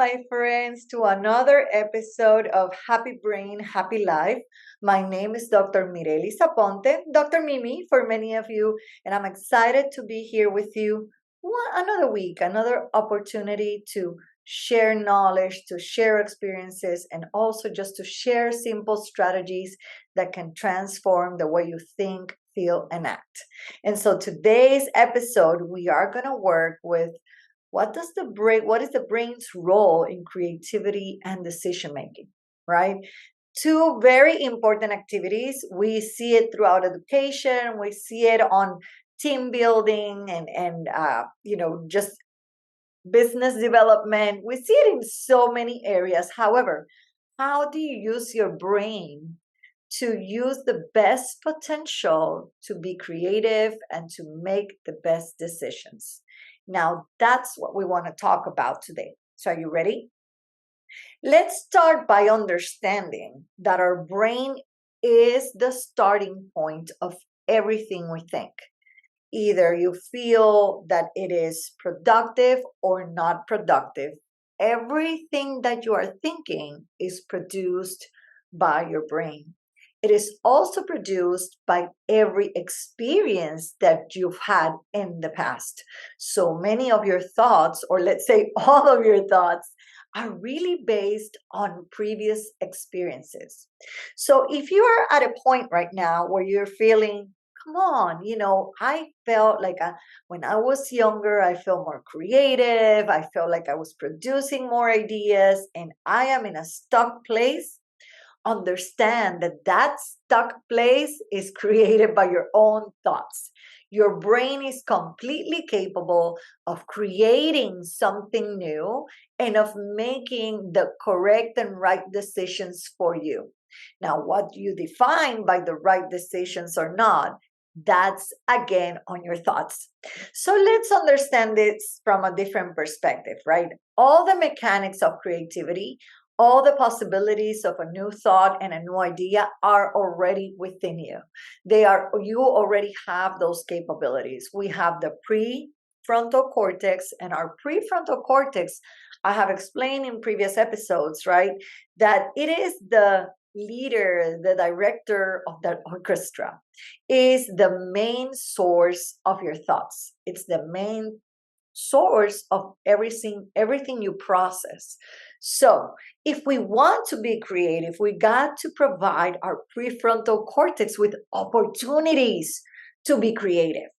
my friends, to another episode of Happy Brain, Happy Life. My name is Dr. Myrelis Aponte, Dr. Mimi for many of you, and I'm excited to be here with you another week, another opportunity to share knowledge, to share experiences, and also just to share simple strategies that can transform the way you think, feel, and act. And so today's episode, we are going to work with what is the brain's role in creativity and decision making, right? Two very important activities. We see it throughout education, we see it on team building and just business development. We see it in so many areas. However, how do you use your brain to use the best potential to be creative and to make the best decisions? Now, that's what we want to talk about today. So, are you ready? Let's start by understanding that our brain is the starting point of everything we think. Either you feel that it is productive or not productive. Everything that you are thinking is produced by your brain. It is also produced by every experience that you've had in the past. So many of your thoughts, or let's say all of your thoughts, are really based on previous experiences. So if you are at a point right now where you're feeling, come on, I felt like when I was younger, I felt more creative. I felt like I was producing more ideas, and I am in a stuck place. Understand that that stuck place is created by your own thoughts. Your brain is completely capable of creating something new and of making the correct and right decisions for you. Now, what you define by the right decisions or not, that's again on your thoughts. So let's understand this from a different perspective, right? All the mechanics of creativity, all the possibilities of a new thought and a new idea are already within you. You already have those capabilities. We have the prefrontal cortex, and our prefrontal cortex, I have explained in previous episodes, right, that it is the leader, the director of that orchestra, is the main source of your thoughts. It's the main source of everything you process. So if we want to be creative, we got to provide our prefrontal cortex with opportunities to be creative.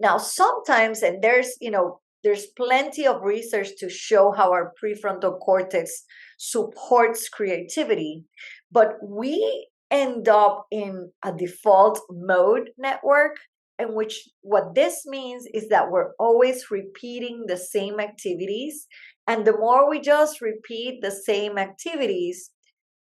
Now, sometimes, and there's plenty of research to show how our prefrontal cortex supports creativity, but we end up in a default mode network, in which what this means is that we're always repeating the same activities. And the more we just repeat the same activities,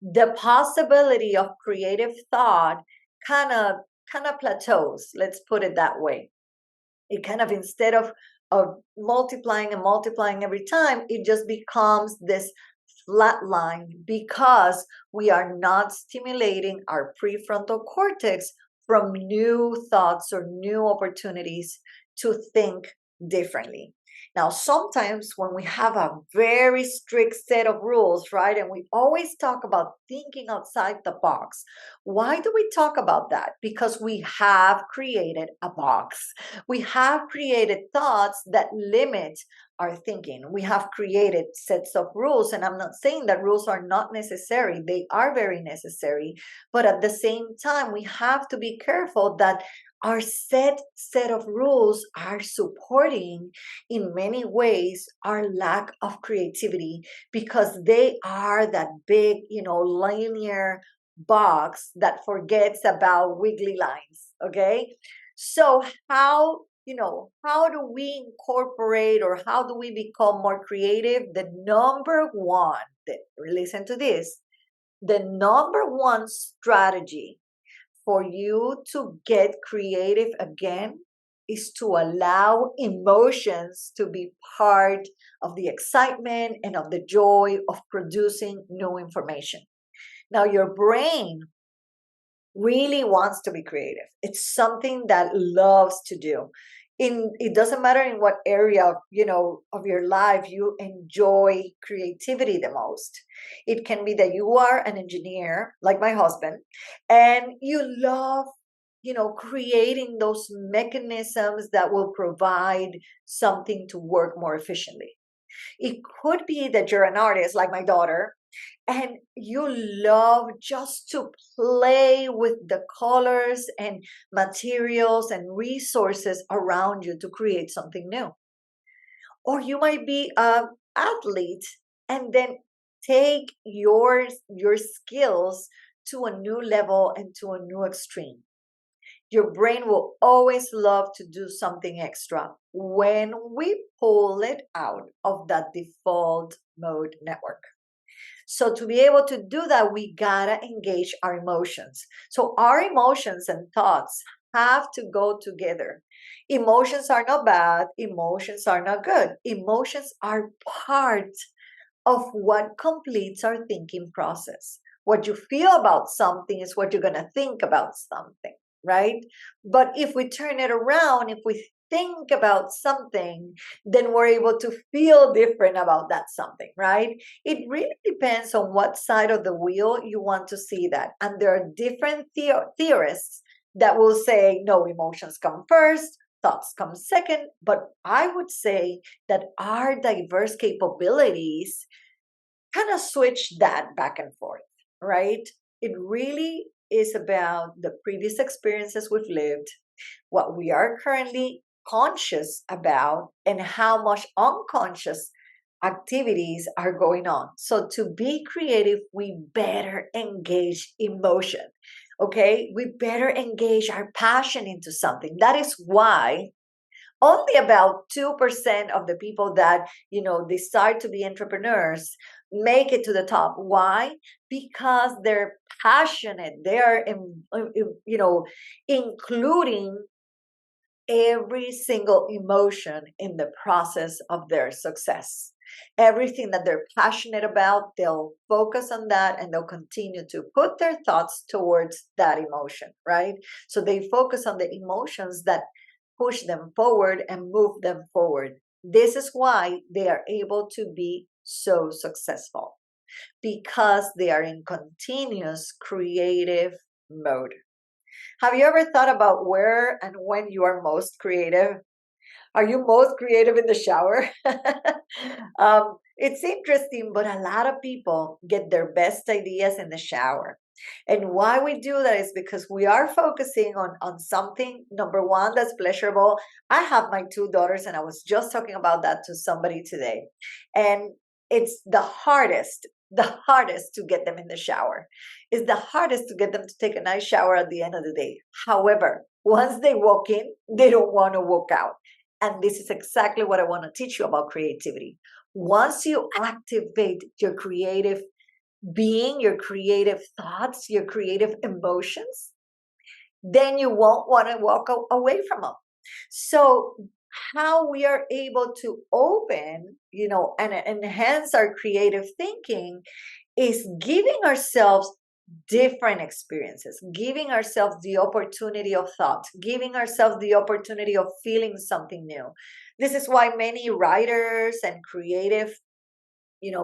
the possibility of creative thought kind of plateaus. Let's put it that way. It kind of, instead of multiplying and multiplying every time, it just becomes this flat line because we are not stimulating our prefrontal cortex from new thoughts or new opportunities to think differently. Now, sometimes when we have a very strict set of rules, right, and we always talk about thinking outside the box, why do we talk about that? Because we have created a box. We have created thoughts that limit our thinking. We have created sets of rules, and I'm not saying that rules are not necessary. They are very necessary, but at the same time, we have to be careful that our set of rules are supporting in many ways our lack of creativity, because they are that big, linear box that forgets about wiggly lines. Okay, so how do we incorporate, or how do we become more creative? The number one, listen to this, the number one strategy for you to get creative again is to allow emotions to be part of the excitement and of the joy of producing new information. Now, your brain really wants to be creative. It's something that loves to do. It doesn't matter in what area of your life you enjoy creativity the most. It can be that you are an engineer like my husband, and you love creating those mechanisms that will provide something to work more efficiently. It could be that you're an artist like my daughter, and you love just to play with the colors and materials and resources around you to create something new. Or you might be an athlete and then take your skills to a new level and to a new extreme. Your brain will always love to do something extra when we pull it out of that default mode network. So to be able to do that, we gotta engage our emotions. So our emotions and thoughts have to go together. Emotions are not bad, emotions are not good. Emotions are part of what completes our thinking process. What you feel about something is what you're going to think about something, right? But if we turn it around, if we think about something, then we're able to feel different about that something, right? It really depends on what side of the wheel you want to see that. And there are different theorists that will say, no, emotions come first, thoughts come second. But I would say that our diverse capabilities kind of switch that back and forth, right? It really is about the previous experiences we've lived, what we are currently conscious about, and how much unconscious activities are going on. So, to be creative, we better engage emotion. Okay, we better engage our passion into something. That is why only about 2% of the people that decide to be entrepreneurs make it to the top. Why? Because they're passionate. They are including every single emotion in the process of their success. Everything that they're passionate about, they'll focus on that and they'll continue to put their thoughts towards that emotion, right? So they focus on the emotions that push them forward and move them forward. This is why they are able to be so successful, because they are in continuous creative mode. Have you ever thought about where and when you are most creative? Are you most creative in the shower? It's interesting, but a lot of people get their best ideas in the shower. And why we do that is because we are focusing on something, number one, that's pleasurable. I have my two daughters, and I was just talking about that to somebody today. And it's the hardest to get them in the shower. It's the hardest to get them to take a nice shower at the end of the day. However, once they walk in, they don't want to walk out. And this is exactly what I want to teach you about creativity. Once you activate your creative being, your creative thoughts, your creative emotions, then you won't want to walk away from them. So, how we are able to open, and enhance our creative thinking is giving ourselves different experiences, giving ourselves the opportunity of thought, giving ourselves the opportunity of feeling something new. This is why many writers and creative,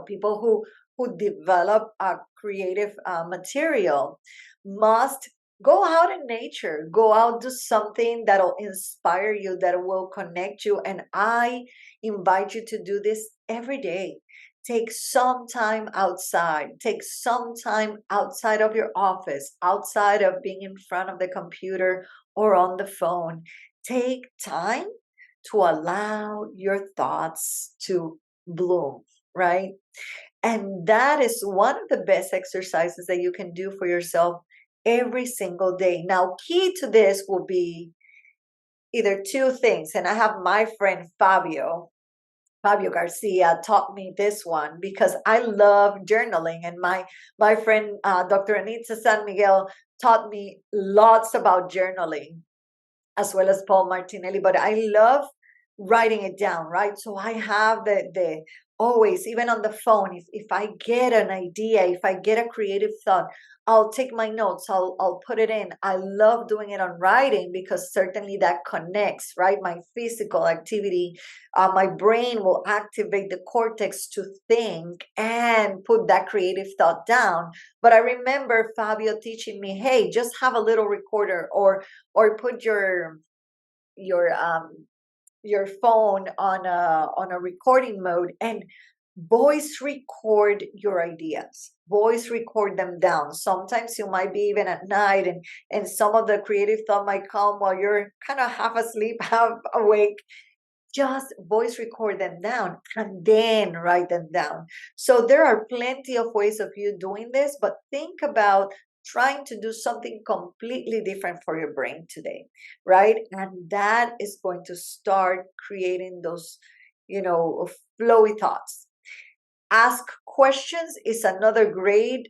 people who develop a creative material must go out in nature, go out, do something that'll inspire you, that will connect you. And I invite you to do this every day. Take some time outside, take some time outside of your office, outside of being in front of the computer or on the phone. Take time to allow your thoughts to bloom, right? And that is one of the best exercises that you can do for yourself every single day. Now, key to this will be either two things. And I have my friend Fabio Garcia taught me this one because I love journaling. And my friend Dr. Anita San Miguel taught me lots about journaling, as well as Paul Martinelli. But I love writing it down, right? So I have the always, even on the phone, if I get an idea, if I get a creative thought, I'll take my notes, I'll put it in. I love doing it on writing because certainly that connects, right? My physical activity, my brain will activate the cortex to think and put that creative thought down. But I remember Fabio teaching me, hey, just have a little recorder, or put your your phone on a recording mode and voice record your ideas, voice record them down. Sometimes you might be even at night, and some of the creative thought might come while you're kind of half asleep, half awake. Just voice record them down and then write them down. So there are plenty of ways of you doing this, but think about trying to do something completely different for your brain today, right? And that is going to start creating those, flowy thoughts. Ask questions is another great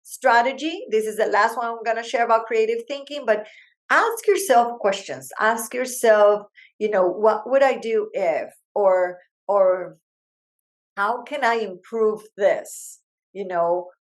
strategy. This is the last one I'm going to share about creative thinking, but ask yourself questions. Ask yourself, what would I do if, or how can I improve this?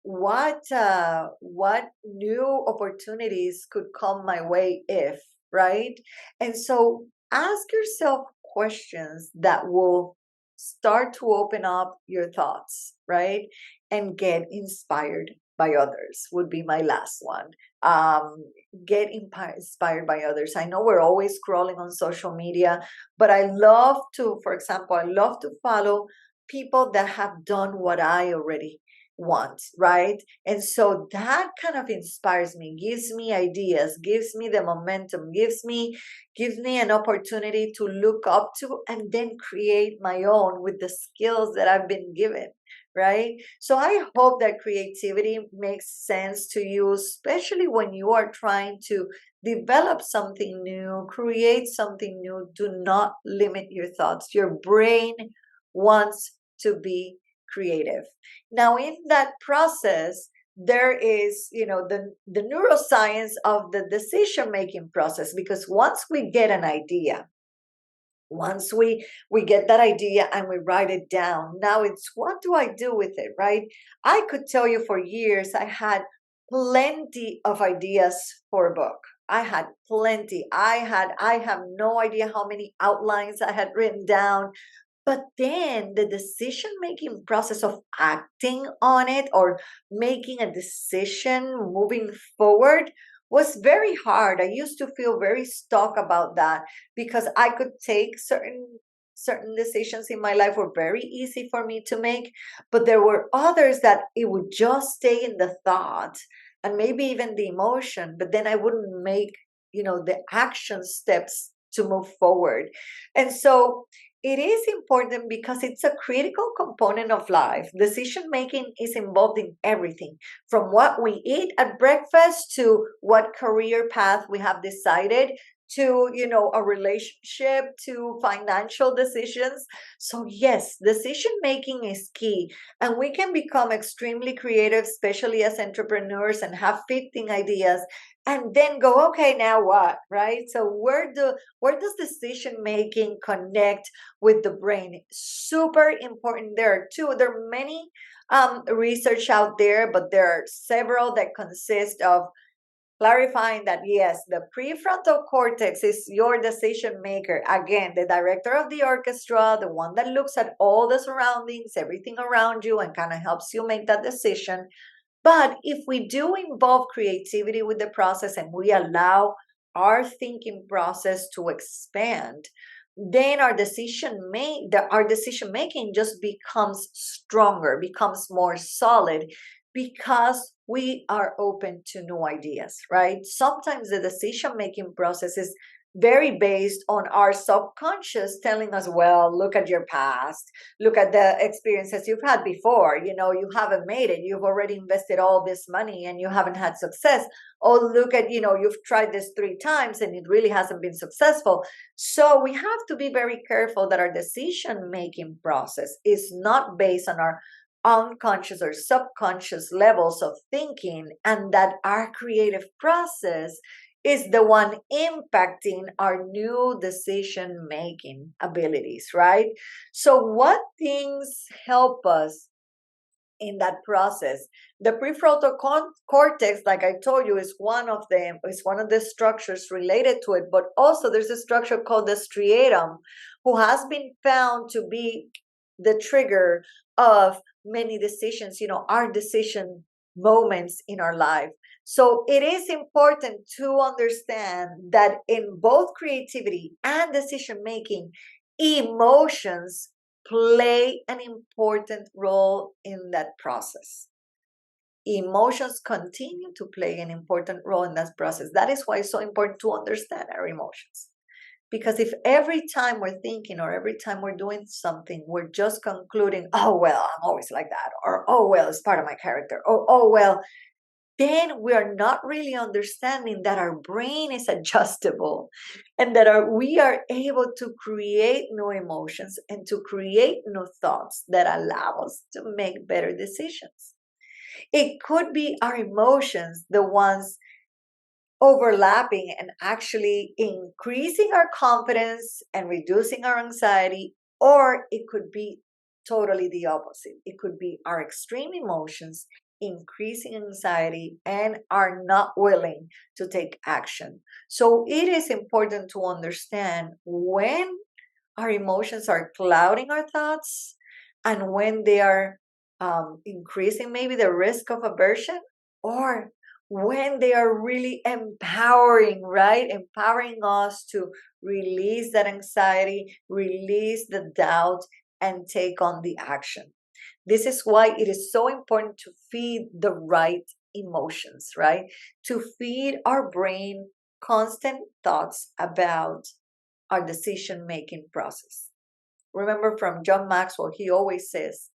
What new opportunities could come my way if, right? And so ask yourself questions that will start to open up your thoughts, right? And get inspired by others would be my last one. Um, get inspired by others. I know we're always scrolling on social media, but I love to, for example, I love to follow people that have done what I already want, right? And so that kind of inspires me, gives me ideas, gives me the momentum, gives me an opportunity to look up to and then create my own with the skills that I've been given, right? So I hope that creativity makes sense to you, especially when you are trying to develop something new, create something new. Do not limit your thoughts. Your brain wants to be creative. Now, in that process, there is, the neuroscience of the decision making process, because once we get an idea, once we get that idea and we write it down, now it's what do I do with it, right? I could tell you for years I had plenty of ideas for a book. I had plenty. I have no idea how many outlines I had written down. But then the decision making process of acting on it, or making a decision moving forward, was very hard. I used to feel very stuck about that, because I could take certain decisions in my life were very easy for me to make, but there were others that it would just stay in the thought and maybe even the emotion, but then I wouldn't make, the action steps to move forward. And so it is important because it's a critical component of life. Decision making is involved in everything, from what we eat at breakfast to what career path we have decided, to a relationship, to financial decisions. So yes, decision making is key, and we can become extremely creative, especially as entrepreneurs, and have fitting ideas, and then go, okay, now what, right? So where does decision making connect with the brain? Super important. There are many research out there, but there are several that consist of clarifying that yes, the prefrontal cortex is your decision maker. Again, the director of the orchestra, the one that looks at all the surroundings, everything around you, and kind of helps you make that decision. But if we do involve creativity with the process and we allow our thinking process to expand, then our decision making just becomes stronger, becomes more solid, because we are open to new ideas, right? Sometimes the decision making process is very based on our subconscious telling us, well, look at your past, look at the experiences you've had before. You haven't made it, you've already invested all this money and you haven't had success. Oh, look at, you've tried this 3 times and it really hasn't been successful. So we have to be very careful that our decision making process is not based on our unconscious or subconscious levels of thinking, and that our creative process is the one impacting our new decision making abilities, right? So, what things help us in that process? The prefrontal cortex, like I told you, is one of them, is one of the structures related to it, but also there's a structure called the striatum, who has been found to be the trigger of many decisions, our decision moments in our life. So it is important to understand that in both creativity and decision making, emotions play an important role in that process. Emotions continue to play an important role in that process. That is why it's so important to understand our emotions. Because if every time we're thinking or every time we're doing something, we're just concluding, oh, well, I'm always like that, or oh, well, it's part of my character, or oh, well, then we are not really understanding that our brain is adjustable and that we are able to create new emotions and to create new thoughts that allow us to make better decisions. It could be our emotions, the ones overlapping and actually increasing our confidence and reducing our anxiety, or it could be totally the opposite. It could be our extreme emotions increasing anxiety and are not willing to take action. So it is important to understand when our emotions are clouding our thoughts and when they are increasing maybe the risk of aversion, or when they are really empowering, right? Empowering us to release that anxiety, release the doubt, and take on the action. This is why it is so important to feed the right emotions, right? To feed our brain constant thoughts about our decision making process. Remember from John Maxwell, he always says,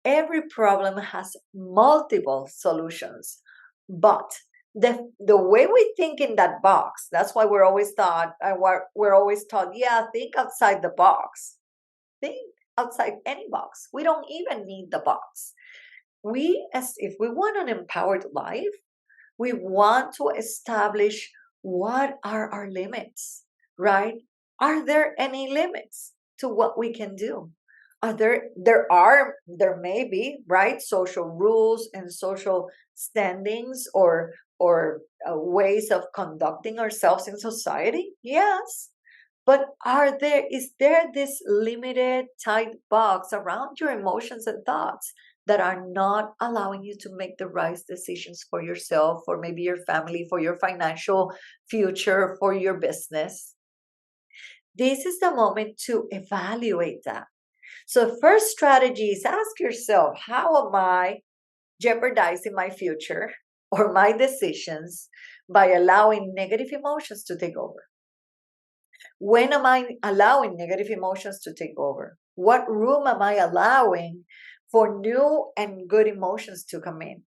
every problem has multiple solutions, but the way we think in that box, that's why we're always taught, yeah, think outside the box. Think outside any box. We don't even need the box. As if we want an empowered life, we want to establish what are our limits, right? Are there any limits to what we can do? There may be, right, social rules and social standings or ways of conducting ourselves in society? Yes. But is there this limited tight box around your emotions and thoughts that are not allowing you to make the right decisions for yourself, for maybe your family, for your financial future, for your business? This is the moment to evaluate that. So, first strategy is ask yourself, how am I jeopardizing my future or my decisions by allowing negative emotions to take over? When am I allowing negative emotions to take over? What room am I allowing for new and good emotions to come in?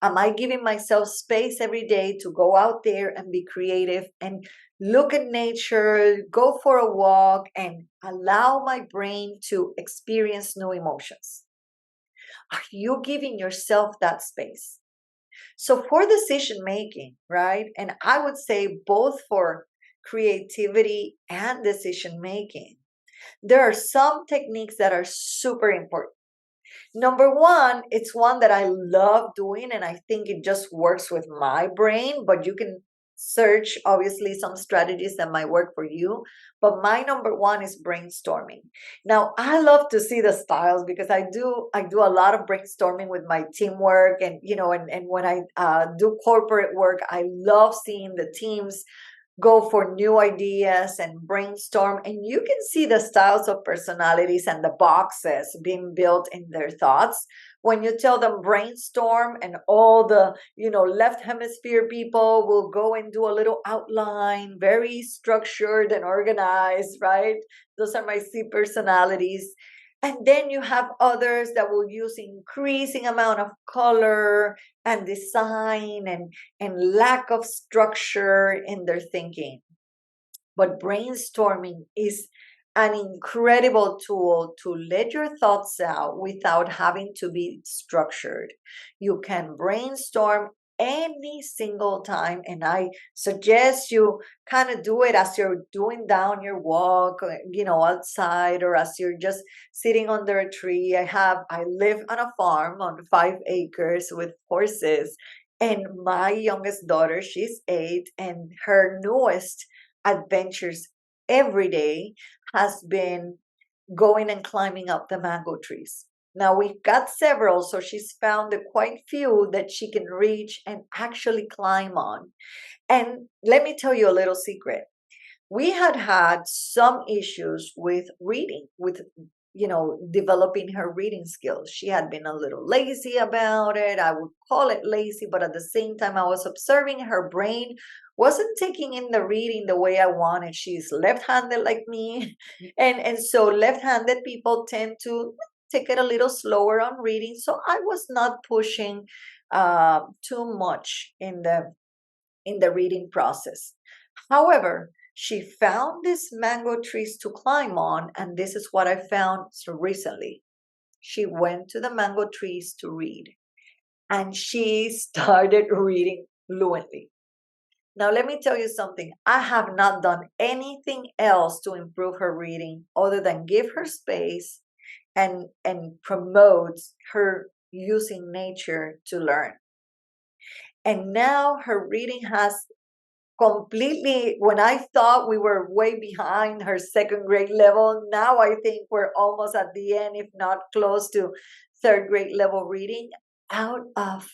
Am I giving myself space every day to go out there and be creative and look at nature, go for a walk, and allow my brain to experience new emotions? Are you giving yourself that space? So, for decision making, right? And I would say both for creativity and decision making, there are some techniques that are super important. Number one, it's one that I love doing, and I think it just works with my brain, but you can search obviously some strategies that might work for you. But my number one is brainstorming. Now, I love to see the styles because I do a lot of brainstorming with my teamwork, and and when I do corporate work, I love seeing the teams go for new ideas and brainstorm, and you can see the styles of personalities and the boxes being built in their thoughts when you tell them brainstorm, and all the left hemisphere people will go and do a little outline, very structured and organized, right? Those are my C personalities. And then you have others that will use increasing amount of color and design and lack of structure in their thinking. But brainstorming is an incredible tool to let your thoughts out without having to be structured. You can brainstorm any single time. And I suggest you kind of do it as you're doing down your walk, outside, or as you're just sitting under a tree. I live on a farm on 5 acres with horses. And my youngest daughter, she's 8, and her newest adventures every day has been going and climbing up the mango trees. Now we've got several, so she's found quite few that she can reach and actually climb on. And let me tell you a little secret. We had some issues with reading, with developing her reading skills. She had been a little lazy about it. I would call it lazy, but at the same time I was observing her brain wasn't taking in the reading the way I wanted. She's left-handed like me, and so left-handed people tend to take it a little slower on reading. So I was not pushing too much in the reading process. However, she found these mango trees to climb on, and this is what I found so recently. She went to the mango trees to read, and she started reading fluently. Now, let me tell you something. I have not done anything else to improve her reading other than give her space and promote her using nature to learn. And now her reading has completely, when I thought we were way behind her second grade level, now I think we're almost at the end, if not close to third grade level reading, out of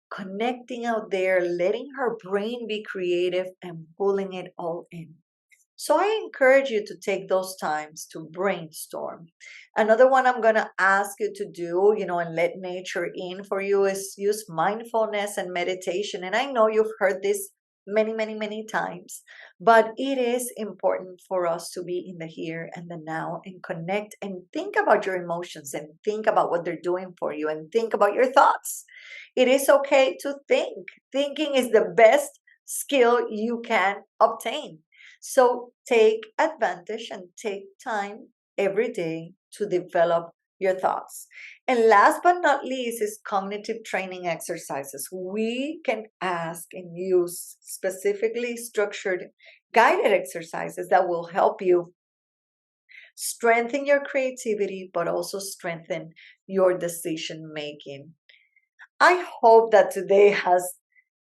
connecting out there, letting her brain be creative and pulling it all in. So I encourage you to take those times to brainstorm. Another one I'm going to ask you to do, and let nature in for you, is use mindfulness and meditation. And I know you've heard this many, many, many times, but it is important for us to be in the here and the now and connect and think about your emotions and think about what they're doing for you and think about your thoughts. It is okay to think. Thinking is the best skill you can obtain. So take advantage and take time every day to develop your thoughts. And last but not least is cognitive training exercises. We can ask and use specifically structured guided exercises that will help you strengthen your creativity, but also strengthen your decision making. I hope that today has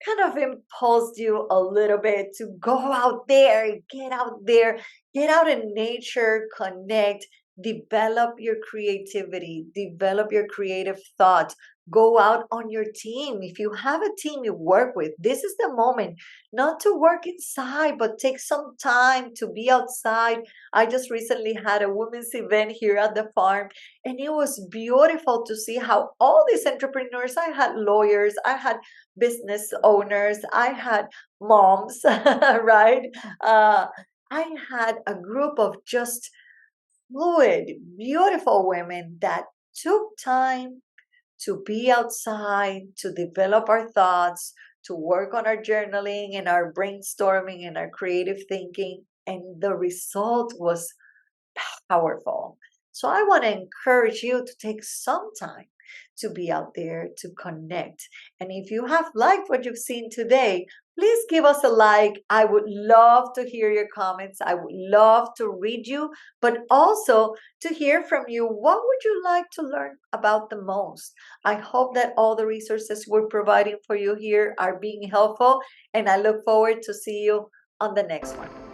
kind of impulsed you a little bit to go out there, get out in nature, connect, develop your creativity, develop your creative thoughts. Go out on your team. If you have a team you work with, this is the moment not to work inside, but take some time to be outside. I just recently had a women's event here at the farm, and it was beautiful to see how all these entrepreneurs, I had lawyers, I had business owners, I had moms, right? Uh, I had a group of just fluid, beautiful women that took time to be outside, to develop our thoughts, to work on our journaling and our brainstorming and our creative thinking. And the result was powerful. So I want to encourage you to take some time to be out there to connect. And if you have liked what you've seen today, please give us a like. I would love to hear your comments. I would love to read you, but also to hear from you. What would you like to learn about the most? I hope that all the resources we're providing for you here are being helpful, and I look forward to see you on the next one.